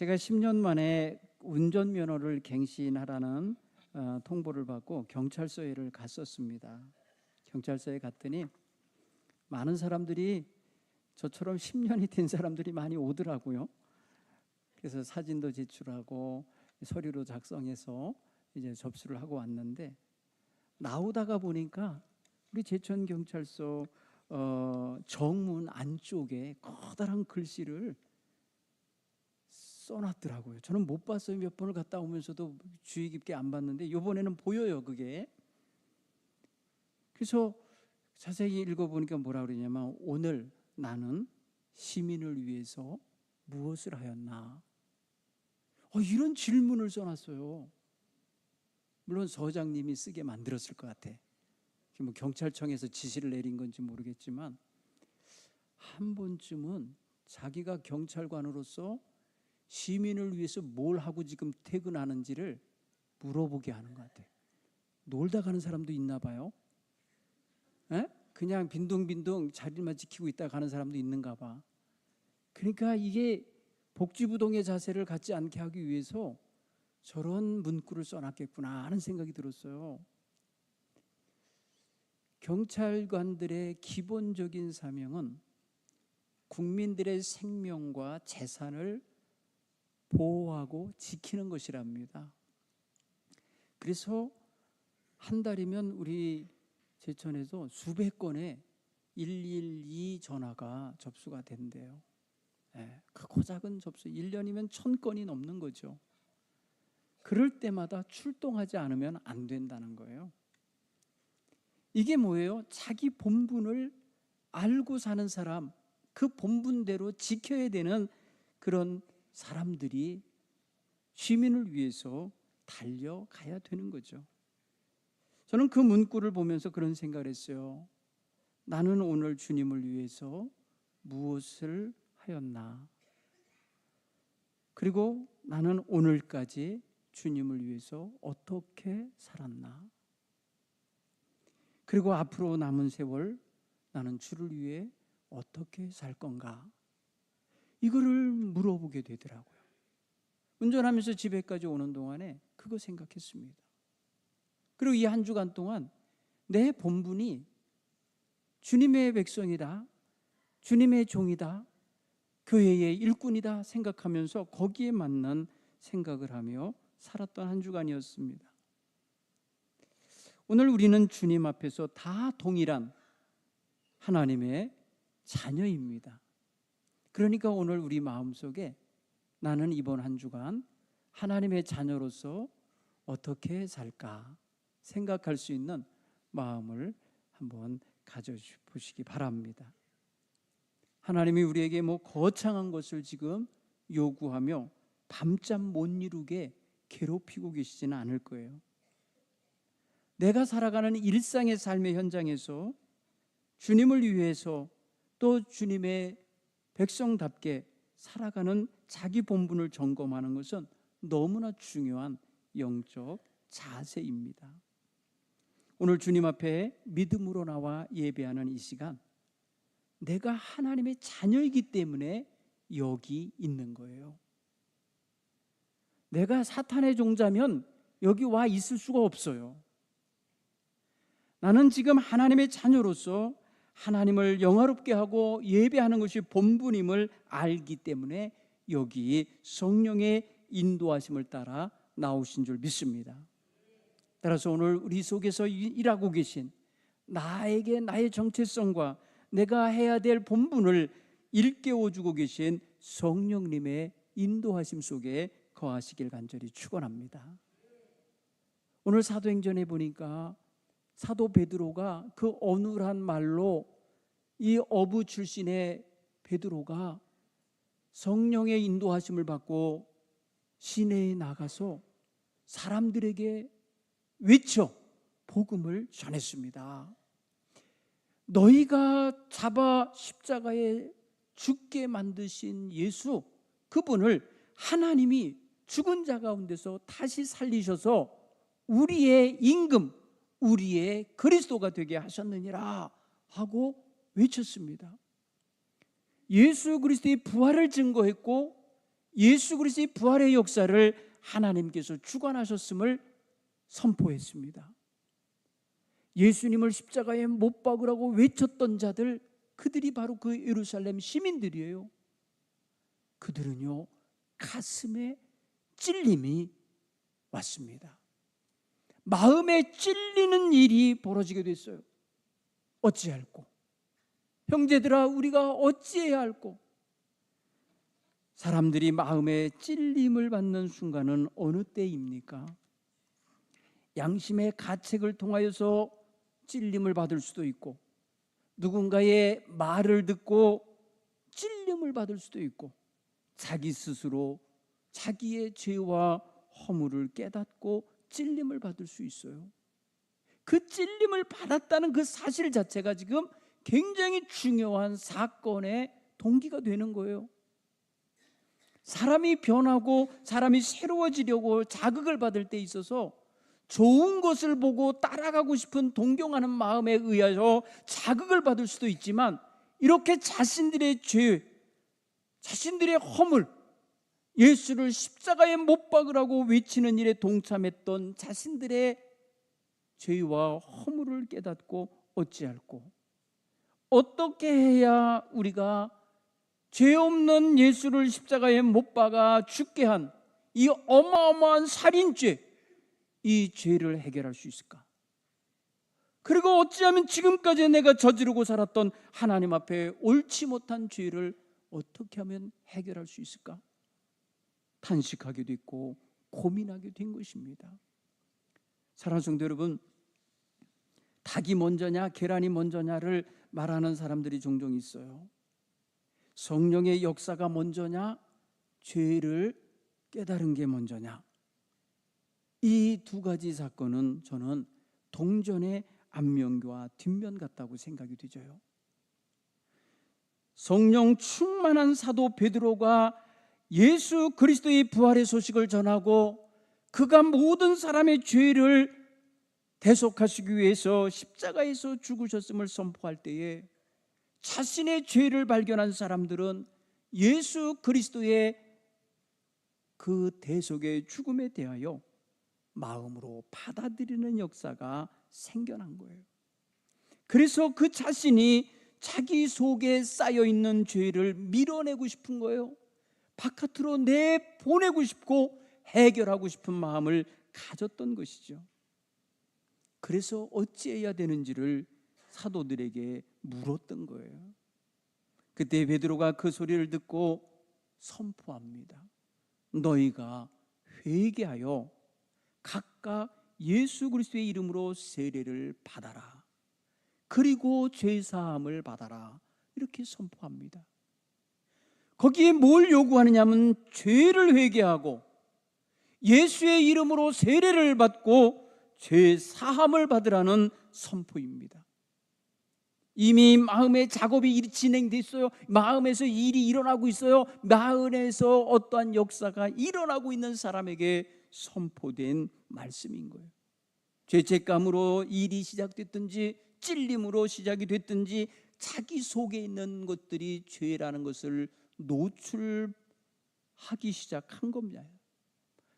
제가 10년 만에 운전면허를 갱신하라는 통보를 받고 경찰서에를 갔었습니다. 경찰서에 갔더니 많은 사람들이 저처럼 10년이 된 사람들이 많이 오더라고요. 그래서 사진도 제출하고 서류로 작성해서 이제 접수를 하고 왔는데, 나오다가 보니까 우리 제천경찰서 정문 안쪽에 커다란 글씨를 써놨더라고요. 저는 못 봤어요. 몇 번을 갔다 오면서도 주의 깊게 안 봤는데 이번에는 보여요, 그게. 그래서 자세히 읽어보니까 뭐라 그러냐면, 오늘 나는 시민을 위해서 무엇을 하였나? 이런 질문을 써놨어요. 물론 서장님이 쓰게 만들었을 것 같아. 뭐 경찰청에서 지시를 내린 건지 모르겠지만, 한 번쯤은 자기가 경찰관으로서 시민을 위해서 뭘 하고 지금 퇴근하는지를 물어보게 하는 것 같아요. 놀다 가는 사람도 있나 봐요. 그냥 빈둥빈둥 자리만 지키고 있다 가는 사람도 있는가 봐. 그러니까 이게 복지부동의 자세를 갖지 않게 하기 위해서 저런 문구를 써놨겠구나 하는 생각이 들었어요. 경찰관들의 기본적인 사명은 국민들의 생명과 재산을 보호하고 지키는 것이랍니다. 그래서 한 달이면 우리 제천에서 수백 건의 112 전화가 접수가 된대요. 크고 작은 접수, 1년이면 1000건이 넘는 거죠. 그럴 때마다 출동하지 않으면 안 된다는 거예요. 이게 뭐예요? 자기 본분을 알고 사는 사람, 그 본분대로 지켜야 되는 그런 사람들이 시민을 위해서 달려가야 되는 거죠. 저는 그 문구를 보면서 그런 생각을 했어요. 나는 오늘 주님을 위해서 무엇을 하였나? 그리고 나는 오늘까지 주님을 위해서 어떻게 살았나? 그리고 앞으로 남은 세월 나는 주를 위해 어떻게 살 건가? 이거를 물어보게 되더라고요. 운전하면서 집에까지 오는 동안에 그거 생각했습니다. 그리고 이 한 주간 동안 내 본분이 주님의 백성이다, 주님의 종이다, 교회의 일꾼이다 생각하면서 거기에 맞는 생각을 하며 살았던 한 주간이었습니다. 오늘 우리는 주님 앞에서 다 동일한 하나님의 자녀입니다. 그러니까 오늘 우리 마음속에 나는 이번 한 주간 하나님의 자녀로서 어떻게 살까 생각할 수 있는 마음을 한번 가져보시기 바랍니다. 하나님이 우리에게 거창한 것을 지금 요구하며 밤잠 못 이루게 괴롭히고 계시지는 않을 거예요. 내가 살아가는 일상의 삶의 현장에서 주님을 위해서 또 주님의 백성답게 살아가는 자기 본분을 점검하는 것은 너무나 중요한 영적 자세입니다. 오늘 주님 앞에 믿음으로 나와 예배하는 이 시간, 내가 하나님의 자녀이기 때문에 여기 있는 거예요. 내가 사탄의 종자면 여기 와 있을 수가 없어요. 나는 지금 하나님의 자녀로서 하나님을 영화롭게 하고 예배하는 것이 본분임을 알기 때문에 여기 성령의 인도하심을 따라 나오신 줄 믿습니다. 따라서 오늘 우리 속에서 일하고 계신, 나에게 나의 정체성과 내가 해야 될 본분을 일깨워주고 계신 성령님의 인도하심 속에 거하시길 간절히 축원합니다. 오늘 사도행전에 보니까 사도 베드로가 그 어눌한 말로, 이 어부 출신의 베드로가 성령의 인도하심을 받고 시내에 나가서 사람들에게 외쳐 복음을 전했습니다. 너희가 잡아 십자가에 죽게 만드신 예수, 그분을 하나님이 죽은 자 가운데서 다시 살리셔서 우리의 임금, 우리의 그리스도가 되게 하셨느니라 하고 외쳤습니다. 예수 그리스도의 부활을 증거했고 예수 그리스도의 부활의 역사를 하나님께서 주관하셨음을 선포했습니다. 예수님을 십자가에 못 박으라고 외쳤던 자들, 그들이 바로 그 예루살렘 시민들이에요. 그들은요, 가슴에 찔림이 왔습니다. 마음에 찔리는 일이 벌어지게 됐어요. 어찌할꼬? 형제들아, 우리가 어찌해야 할꼬? 사람들이 마음에 찔림을 받는 순간은 어느 때입니까? 양심의 가책을 통하여서 찔림을 받을 수도 있고, 누군가의 말을 듣고 찔림을 받을 수도 있고, 자기 스스로 자기의 죄와 허물을 깨닫고 찔림을 받을 수 있어요. 그 찔림을 받았다는 그 사실 자체가 지금 굉장히 중요한 사건의 동기가 되는 거예요. 사람이 변하고 사람이 새로워지려고 자극을 받을 때 있어서 좋은 것을 보고 따라가고 싶은 동경하는 마음에 의하여 자극을 받을 수도 있지만, 이렇게 자신들의 죄, 자신들의 허물, 예수를 십자가에 못 박으라고 외치는 일에 동참했던 자신들의 죄와 허물을 깨닫고 어찌할꼬? 어떻게 해야 우리가 죄 없는 예수를 십자가에 못 박아 죽게 한 이 어마어마한 살인죄, 이 죄를 해결할 수 있을까? 그리고 어찌하면 지금까지 내가 저지르고 살았던 하나님 앞에 옳지 못한 죄를 어떻게 하면 해결할 수 있을까? 탄식하게 됐고 고민하게 된 것입니다. 사랑하는 성도 여러분, 닭이 먼저냐 계란이 먼저냐를 말하는 사람들이 종종 있어요. 성령의 역사가 먼저냐, 죄를 깨달은 게 먼저냐, 이 두 가지 사건은 저는 동전의 앞면과 뒷면 같다고 생각이 되져요. 성령 충만한 사도 베드로가 예수 그리스도의 부활의 소식을 전하고 그가 모든 사람의 죄를 대속하시기 위해서 십자가에서 죽으셨음을 선포할 때에 자신의 죄를 발견한 사람들은 예수 그리스도의 그 대속의 죽음에 대하여 마음으로 받아들이는 역사가 생겨난 거예요. 그래서 그 자신이 자기 속에 쌓여있는 죄를 밀어내고 싶은 거예요. 바깥으로 내보내고 싶고 해결하고 싶은 마음을 가졌던 것이죠. 그래서 어찌해야 되는지를 사도들에게 물었던 거예요. 그때 베드로가 그 소리를 듣고 선포합니다. 너희가 회개하여 각각 예수 그리스도의 이름으로 세례를 받아라. 그리고 죄사함을 받아라. 이렇게 선포합니다. 거기에 뭘 요구하느냐면 죄를 회개하고 예수의 이름으로 세례를 받고 죄사함을 받으라는 선포입니다. 이미 마음의 작업이 진행됐어요. 마음에서 일이 일어나고 있어요. 마음에서 어떠한 역사가 일어나고 있는 사람에게 선포된 말씀인 거예요. 죄책감으로 일이 시작됐든지 찔림으로 시작이 됐든지 자기 속에 있는 것들이 죄라는 것을 노출하기 시작한 겁니다.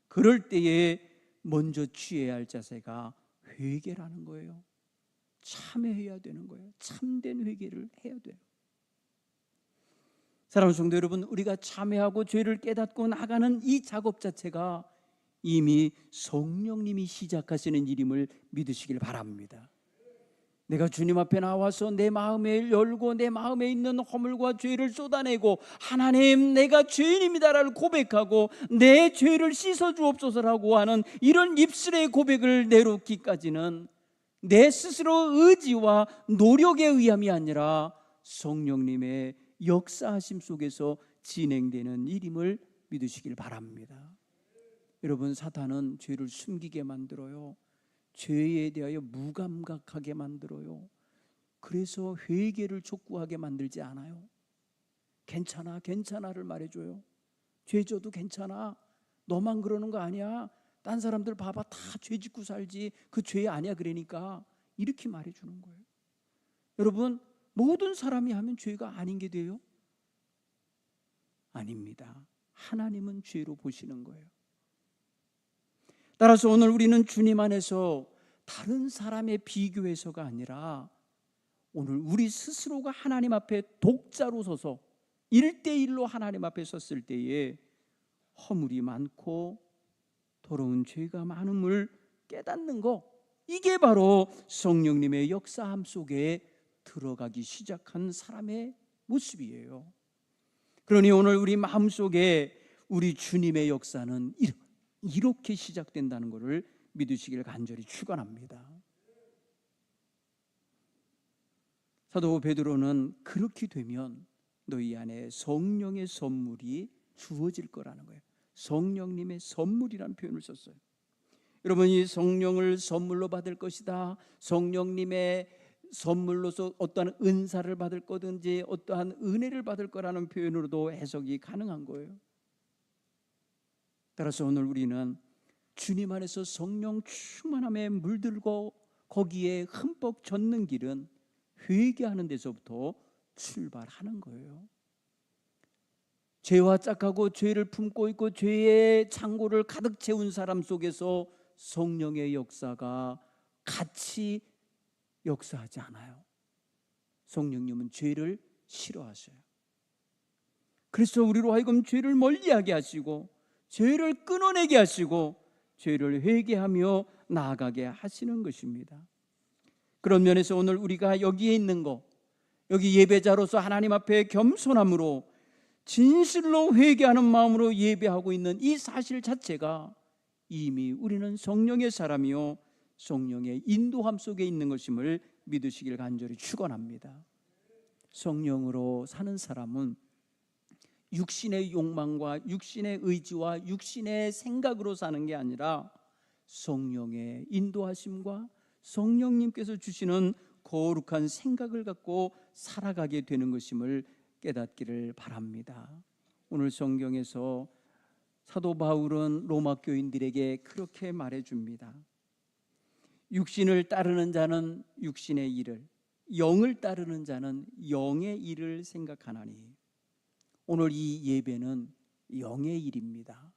그럴 때에 먼저 취해야 할 자세가 회개라는 거예요. 참회해야 되는 거예요. 참된 회개를 해야 돼요. 사랑하는 성도 여러분, 우리가 참회하고 죄를 깨닫고 나가는 이 작업 자체가 이미 성령님이 시작하시는 일임을 믿으시길 바랍니다. 내가 주님 앞에 나와서 내 마음을 열고 내 마음에 있는 허물과 죄를 쏟아내고 하나님 내가 죄인입니다라고 고백하고 내 죄를 씻어주옵소서라고 하는 이런 입술의 고백을 내놓기까지는 내 스스로 의지와 노력에 의함이 아니라 성령님의 역사하심 속에서 진행되는 일임을 믿으시길 바랍니다. 여러분, 사탄은 죄를 숨기게 만들어요. 죄에 대하여 무감각하게 만들어요. 그래서 회개를 촉구하게 만들지 않아요. 괜찮아, 괜찮아를 말해줘요. 죄 져도 괜찮아. 너만 그러는 거 아니야. 딴 사람들 봐봐, 다 죄 짓고 살지. 그 죄 아니야 그러니까. 이렇게 말해주는 거예요. 여러분, 모든 사람이 하면 죄가 아닌 게 돼요? 아닙니다. 하나님은 죄로 보시는 거예요. 따라서 오늘 우리는 주님 안에서 다른 사람에 비교해서가 아니라 오늘 우리 스스로가 하나님 앞에 독자로 서서 1대1로 하나님 앞에 섰을 때에 허물이 많고 더러운 죄가 많음을 깨닫는 거, 이게 바로 성령님의 역사함 속에 들어가기 시작한 사람의 모습이에요. 그러니 오늘 우리 마음속에 우리 주님의 역사는 이렇게 시작된다는 것을 믿으시길 간절히 축원합니다. 사도 베드로는 그렇게 되면 너희 안에 성령의 선물이 주어질 거라는 거예요. 성령님의 선물이라는 표현을 썼어요. 여러분, 이 성령을 선물로 받을 것이다, 성령님의 선물로서 어떠한 은사를 받을 거든지 어떠한 은혜를 받을 거라는 표현으로도 해석이 가능한 거예요. 따라서 오늘 우리는 주님 안에서 성령 충만함에 물들고 거기에 흠뻑 젖는 길은 회개하는 데서부터 출발하는 거예요. 죄와 짝하고 죄를 품고 있고 죄의 창고를 가득 채운 사람 속에서 성령의 역사가 같이 역사하지 않아요. 성령님은 죄를 싫어하셔요. 그래서 우리로 하여금 죄를 멀리하게 하시고 죄를 끊어내게 하시고 죄를 회개하며 나아가게 하시는 것입니다. 그런 면에서 오늘 우리가 여기에 있는 거, 여기 예배자로서 하나님 앞에 겸손함으로 진실로 회개하는 마음으로 예배하고 있는 이 사실 자체가 이미 우리는 성령의 사람이요 성령의 인도함 속에 있는 것임을 믿으시길 간절히 축원합니다. 성령으로 사는 사람은 육신의 욕망과 육신의 의지와 육신의 생각으로 사는 게 아니라 성령의 인도하심과 성령님께서 주시는 거룩한 생각을 갖고 살아가게 되는 것임을 깨닫기를 바랍니다. 오늘 성경에서 사도 바울은 로마 교인들에게 그렇게 말해줍니다. 육신을 따르는 자는 육신의 일을, 영을 따르는 자는 영의 일을 생각하나니. 오늘 이 예배는 영의 일입니다.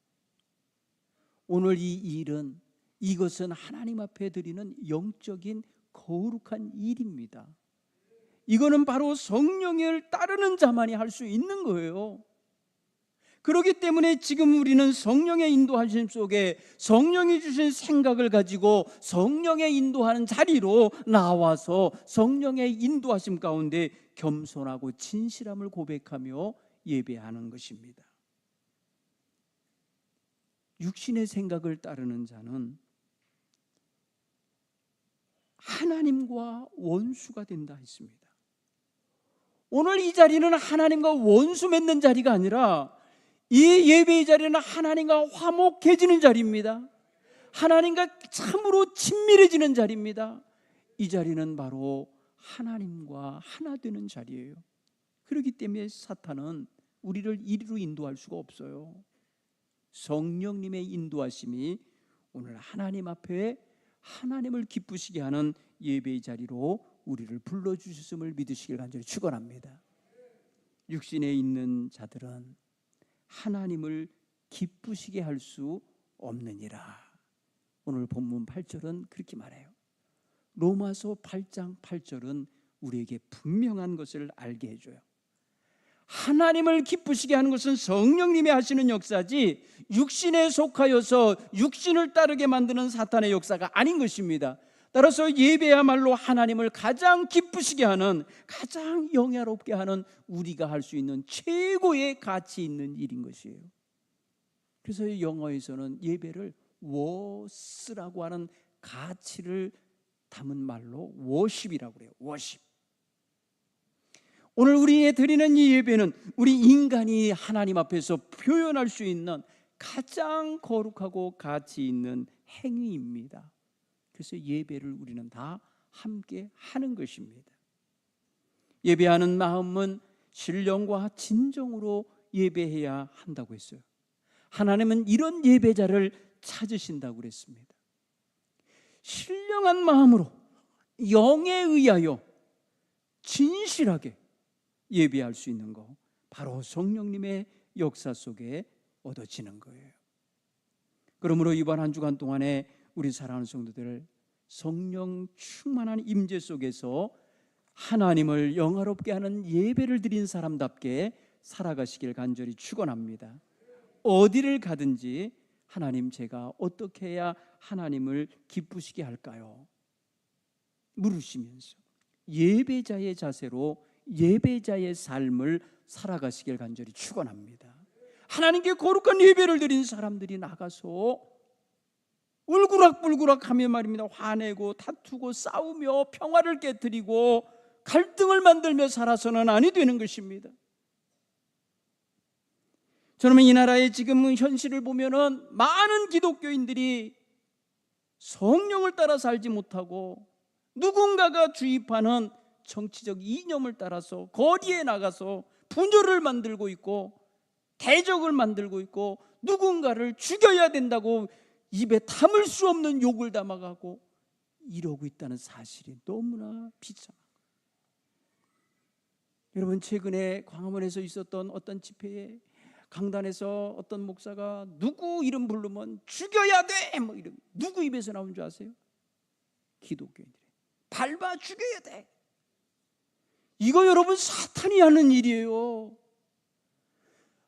오늘 이 일은, 이것은 하나님 앞에 드리는 영적인 거룩한 일입니다. 이거는 바로 성령을 따르는 자만이 할 수 있는 거예요. 그렇기 때문에 지금 우리는 성령의 인도하심 속에 성령이 주신 생각을 가지고 성령의 인도하는 자리로 나와서 성령의 인도하심 가운데 겸손하고 진실함을 고백하며 예배하는 것입니다. 육신의 생각을 따르는 자는 하나님과 원수가 된다 했습니다. 오늘 이 자리는 하나님과 원수 맺는 자리가 아니라 이 예배의 자리는 하나님과 화목해지는 자리입니다. 하나님과 참으로 친밀해지는 자리입니다. 이 자리는 바로 하나님과 하나 되는 자리예요. 그렇기 때문에 사탄은 우리를 이리로 인도할 수가 없어요. 성령님의 인도하심이 오늘 하나님 앞에 하나님을 기쁘시게 하는 예배의 자리로 우리를 불러주셨음을 믿으시길 간절히 축원합니다. 육신에 있는 자들은 하나님을 기쁘시게 할 수 없느니라. 오늘 본문 8절은 그렇게 말해요. 로마서 8장 8절은 우리에게 분명한 것을 알게 해줘요. 하나님을 기쁘시게 하는 것은 성령님이 하시는 역사지 육신에 속하여서 육신을 따르게 만드는 사탄의 역사가 아닌 것입니다. 따라서 예배야말로 하나님을 가장 기쁘시게 하는, 가장 영예롭게 하는 우리가 할 수 있는 최고의 가치 있는 일인 것이에요. 그래서 영어에서는 예배를 워스라고 하는 가치를 담은 말로 워십이라고 그래요. 워십. 오늘 우리에 드리는 이 예배는 우리 인간이 하나님 앞에서 표현할 수 있는 가장 거룩하고 가치 있는 행위입니다. 그래서 예배를 우리는 다 함께 하는 것입니다. 예배하는 마음은 신령과 진정으로 예배해야 한다고 했어요. 하나님은 이런 예배자를 찾으신다고 그랬습니다. 신령한 마음으로 영에 의하여 진실하게 예배할 수 있는 것, 바로 성령님의 역사 속에 얻어지는 거예요. 그러므로 이번 한 주간 동안에 우리 사랑하는 성도들, 성령 충만한 임재 속에서 하나님을 영화롭게 하는 예배를 드린 사람답게 살아가시길 간절히 축원합니다. 어디를 가든지 하나님, 제가 어떻게 해야 하나님을 기쁘시게 할까요? 물으시면서 예배자의 자세로 예배자의 삶을 살아가시길 간절히 축원합니다. 하나님께 거룩한 예배를 드린 사람들이 나가서 울그락불그락하며 말입니다. 화내고 다투고 싸우며 평화를 깨뜨리고 갈등을 만들며 살아서는 아니 되는 것입니다. 저는 이 나라의 지금 현실을 보면은 많은 기독교인들이 성령을 따라 살지 못하고 누군가가 주입하는 정치적 이념을 따라서 거리에 나가서 분열을 만들고 있고 대적을 만들고 있고 누군가를 죽여야 된다고 입에 담을 수 없는 욕을 담아가고 이러고 있다는 사실이 너무나 비참합니다. 여러분, 최근에 광화문에서 있었던 어떤 집회에 강단에서 어떤 목사가 누구 이름 부르면 죽여야 돼 뭐 이런, 누구 입에서 나온 줄 아세요? 기독교인들이 밟아 죽여야 돼. 이거 여러분 사탄이 하는 일이에요.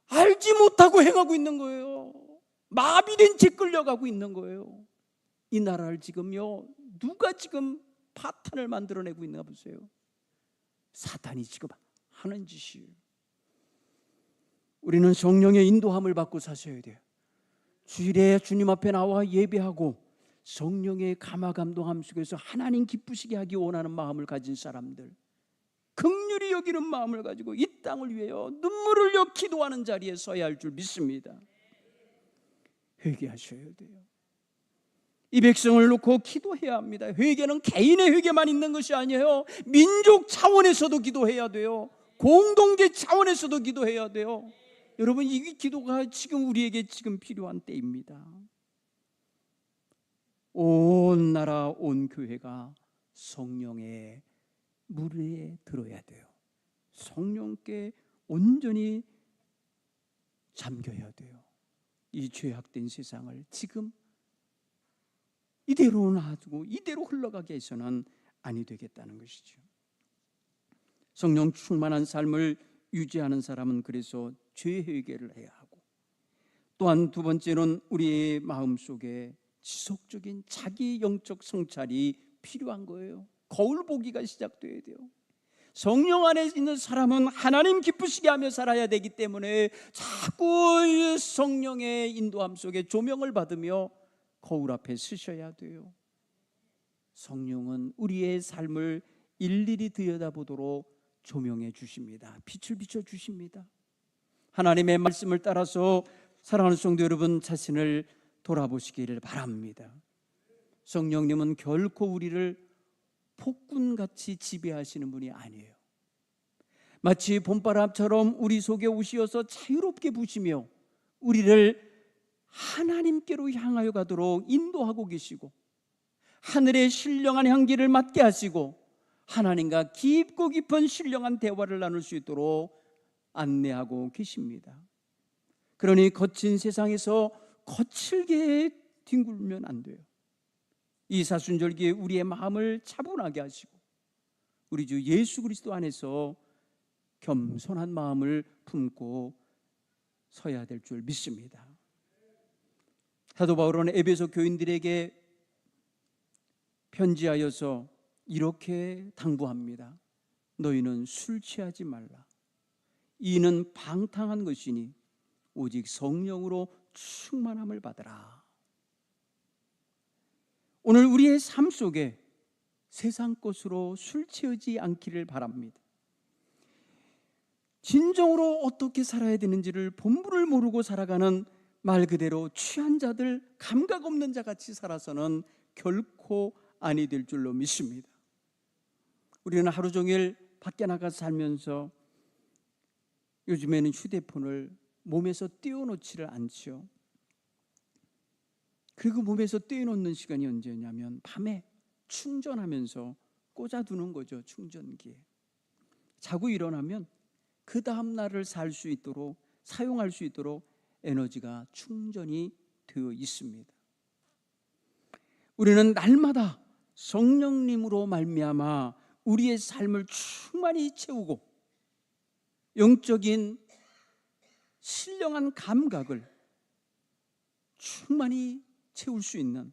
알지 못하고 행하고 있는 거예요. 마비된 채 끌려가고 있는 거예요. 이 나라를 지금요, 누가 지금 파탄을 만들어내고 있나 보세요. 사탄이 지금 하는 짓이에요. 우리는 성령의 인도함을 받고 사셔야 돼요. 주일에 주님 앞에 나와 예배하고 성령의 감화감동함 속에서 하나님 기쁘시게 하기 원하는 마음을 가진 사람들, 긍휼히 여기는 마음을 가지고 이 땅을 위하여 눈물을 흘려 기도하는 자리에 서야 할 줄 믿습니다. 회개하셔야 돼요. 이 백성을 놓고 기도해야 합니다. 회개는 개인의 회개만 있는 것이 아니에요. 민족 차원에서도 기도해야 돼요. 공동체 차원에서도 기도해야 돼요. 여러분, 이 기도가 지금 우리에게 지금 필요한 때입니다. 온 나라 온 교회가 성령의 물에 들어야 돼요. 성령께 온전히 잠겨야 돼요. 이 죄악된 세상을 지금 이대로 놔두고 이대로 흘러가게 해서는 아니 되겠다는 것이죠. 성령 충만한 삶을 유지하는 사람은 그래서 죄 회개를 해야 하고, 또한 두 번째는 우리의 마음속에 지속적인 자기 영적 성찰이 필요한 거예요. 거울 보기가 시작돼야 돼요. 성령 안에 있는 사람은 하나님 기쁘시게 하며 살아야 되기 때문에 자꾸 성령의 인도함 속에 조명을 받으며 거울 앞에 서셔야 돼요. 성령은 우리의 삶을 일일이 들여다보도록 조명해 주십니다. 빛을 비춰 주십니다. 하나님의 말씀을 따라서 사랑하는 성도 여러분, 자신을 돌아보시기를 바랍니다. 성령님은 결코 우리를 폭군같이 지배하시는 분이 아니에요. 마치 봄바람처럼 우리 속에 오시어서 자유롭게 부시며 우리를 하나님께로 향하여 가도록 인도하고 계시고, 하늘의 신령한 향기를 맡게 하시고 하나님과 깊고 깊은 신령한 대화를 나눌 수 있도록 안내하고 계십니다. 그러니 거친 세상에서 거칠게 뒹굴면 안 돼요. 이 사순절기에 우리의 마음을 차분하게 하시고 우리 주 예수 그리스도 안에서 겸손한 마음을 품고 서야 될 줄 믿습니다. 사도 바울은 에베소 교인들에게 편지하여서 이렇게 당부합니다. 너희는 술 취하지 말라. 이는 방탕한 것이니 오직 성령으로 충만함을 받으라. 오늘 우리의 삶 속에 세상 것으로 술 취하지 않기를 바랍니다. 진정으로 어떻게 살아야 되는지를 본분을 모르고 살아가는 말 그대로 취한 자들, 감각 없는 자같이 살아서는 결코 아니 될 줄로 믿습니다. 우리는 하루 종일 밖에 나가 살면서 요즘에는 휴대폰을 몸에서 떼어놓지를 않죠. 그리고 몸에서 떼어놓는 시간이 언제냐면 밤에 충전하면서 꽂아두는 거죠. 충전기에. 자고 일어나면 그 다음 날을 살 수 있도록, 사용할 수 있도록 에너지가 충전이 되어 있습니다. 우리는 날마다 성령님으로 말미암아 우리의 삶을 충만히 채우고 영적인 신령한 감각을 충만히 채울 수 있는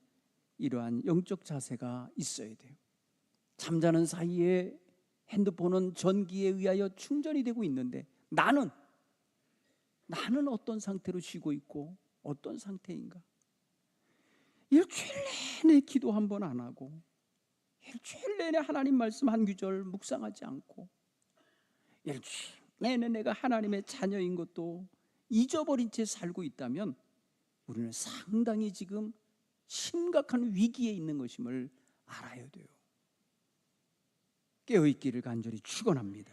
이러한 영적 자세가 있어야 돼요. 잠자는 사이에 핸드폰은 전기에 의하여 충전이 되고 있는데 나는 어떤 상태로 쉬고 있고 어떤 상태인가? 일주일 내내 기도 한 번 안 하고 일주일 내내 하나님 말씀 한 구절 묵상하지 않고 일주일 내내 내가 하나님의 자녀인 것도 잊어버린 채 살고 있다면 우리는 상당히 지금 심각한 위기에 있는 것임을 알아야 돼요. 깨어있기를 간절히 축원합니다.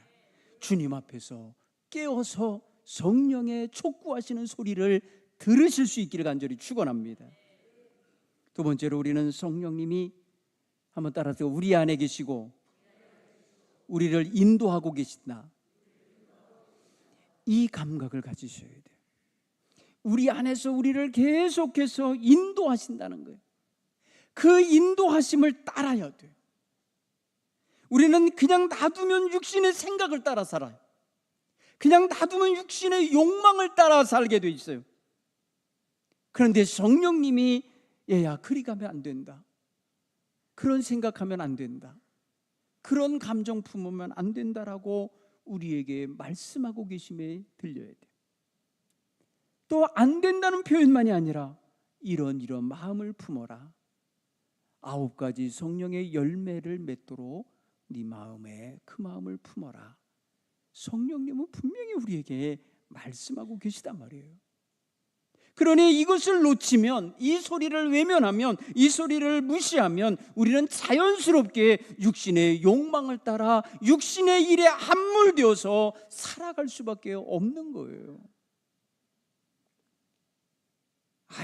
주님 앞에서 깨어서 성령의 촉구하시는 소리를 들으실 수 있기를 간절히 축원합니다. 두 번째로 우리는 성령님이 한번 따라서 우리 안에 계시고 우리를 인도하고 계신다. 이 감각을 가지셔야 돼요. 우리 안에서 우리를 계속해서 인도하신다는 거예요. 그 인도하심을 따라야 돼요. 우리는 그냥 놔두면 육신의 생각을 따라 살아요. 그냥 놔두면 육신의 욕망을 따라 살게 돼 있어요. 그런데 성령님이 얘야 그리 가면 안 된다, 그런 생각하면 안 된다, 그런 감정 품으면 안 된다라고 우리에게 말씀하고 계심에 들려야 돼요. 또 안 된다는 표현만이 아니라 이런 마음을 품어라. 9가지 성령의 열매를 맺도록 네 마음에 그 마음을 품어라. 성령님은 분명히 우리에게 말씀하고 계시단 말이에요. 그러니 이것을 놓치면, 이 소리를 외면하면, 이 소리를 무시하면 우리는 자연스럽게 육신의 욕망을 따라 육신의 일에 함몰되어서 살아갈 수밖에 없는 거예요.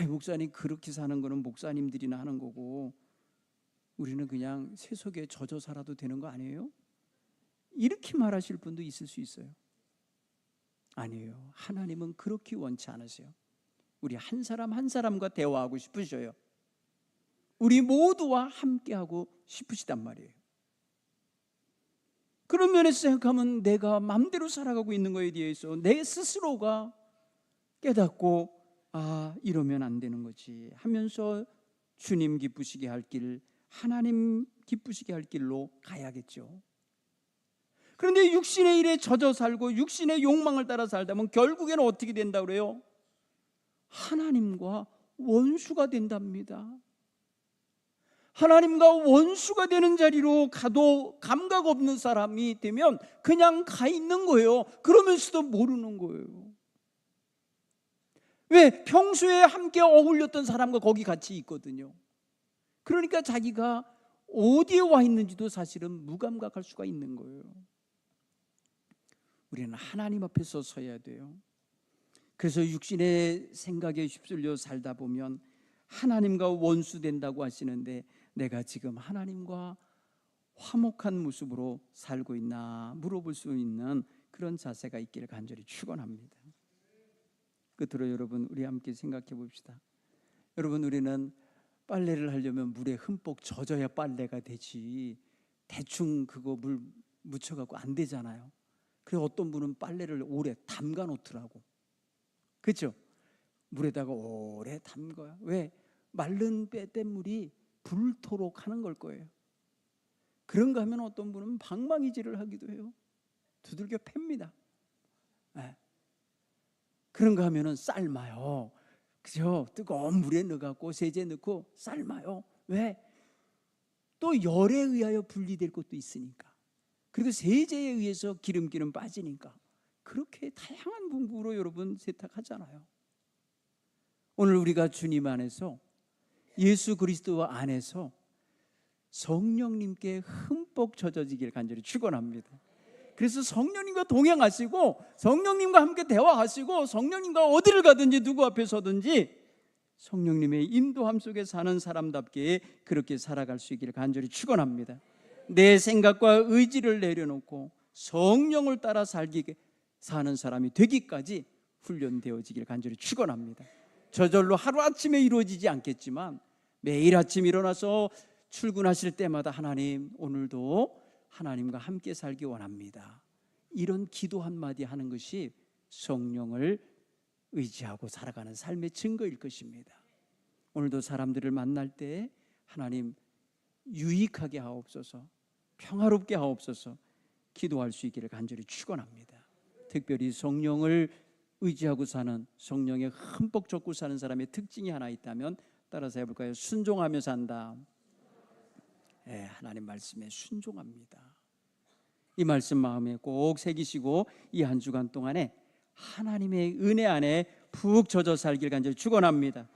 목사님 그렇게 사는 거는 목사님들이나 하는 거고 우리는 그냥 세속에 젖어 살아도 되는 거 아니에요? 이렇게 말하실 분도 있을 수 있어요. 아니에요. 하나님은 그렇게 원치 않으세요. 우리 한 사람 한 사람과 대화하고 싶으셔요. 우리 모두와 함께하고 싶으시단 말이에요. 그런 면에서 생각하면 내가 마음대로 살아가고 있는 거에 대해서 내 스스로가 깨닫고 이러면 안 되는 거지 하면서 주님 기쁘시게 할 길, 하나님 기쁘시게 할 길로 가야겠죠. 그런데 육신의 일에 젖어 살고 육신의 욕망을 따라 살다 보면 결국에는 어떻게 된다고 그래요? 하나님과 원수가 된답니다. 하나님과 원수가 되는 자리로 가도 감각 없는 사람이 되면 그냥 가 있는 거예요. 그러면서도 모르는 거예요. 왜? 평소에 함께 어울렸던 사람과 거기 같이 있거든요. 그러니까 자기가 어디에 와 있는지도 사실은 무감각할 수가 있는 거예요. 우리는 하나님 앞에서 서야 돼요. 그래서 육신의 생각에 휩쓸려 살다 보면 하나님과 원수 된다고 하시는데 내가 지금 하나님과 화목한 모습으로 살고 있나 물어볼 수 있는 그런 자세가 있기를 간절히 축원합니다. 끝으로 여러분 우리 함께 생각해 봅시다. 여러분 우리는 빨래를 하려면 물에 흠뻑 젖어야 빨래가 되지 대충 그거 물 묻혀갖고 안 되잖아요. 그래서 어떤 분은 빨래를 오래 담가 놓더라고. 그렇죠? 물에다가 오래 담가요. 왜? 마른 빼떼물이 불토록 하는 걸 거예요. 그런가 하면 어떤 분은 방망이질을 하기도 해요. 두들겨 팹니다. 네. 그런가 하면은 삶아요. 그죠? 뜨거운 물에 넣어갖고 세제 넣고 삶아요. 왜? 또 열에 의하여 분리될 것도 있으니까. 그리고 세제에 의해서 기름기는 빠지니까. 그렇게 다양한 방법으로 여러분 세탁하잖아요. 오늘 우리가 주님 안에서 예수 그리스도 안에서 성령님께 흠뻑 젖어지길 간절히 축원합니다. 그래서 성령님과 동행하시고 성령님과 함께 대화하시고 성령님과 어디를 가든지 누구 앞에 서든지 성령님의 인도함 속에 사는 사람답게 그렇게 살아갈 수 있기를 간절히 축원합니다. 내 생각과 의지를 내려놓고 성령을 따라 사는 사람이 되기까지 훈련되어지길 간절히 축원합니다. 저절로 하루아침에 이루어지지 않겠지만 매일 아침 일어나서 출근하실 때마다 하나님, 오늘도 하나님과 함께 살기 원합니다. 이런 기도 한마디 하는 것이 성령을 의지하고 살아가는 삶의 증거일 것입니다. 오늘도 사람들을 만날 때 하나님 유익하게 하옵소서, 평화롭게 하옵소서 기도할 수 있기를 간절히 축원합니다. 특별히 성령을 의지하고 사는, 성령에 흠뻑 젖고 사는 사람의 특징이 하나 있다면 따라서 해볼까요? 순종하며 산다. 하나님 말씀에 순종합니다. 이 말씀 마음에 꼭 새기시고 이 한 주간 동안에 하나님의 은혜 안에 푹 젖어 살길 간절히 축원합니다.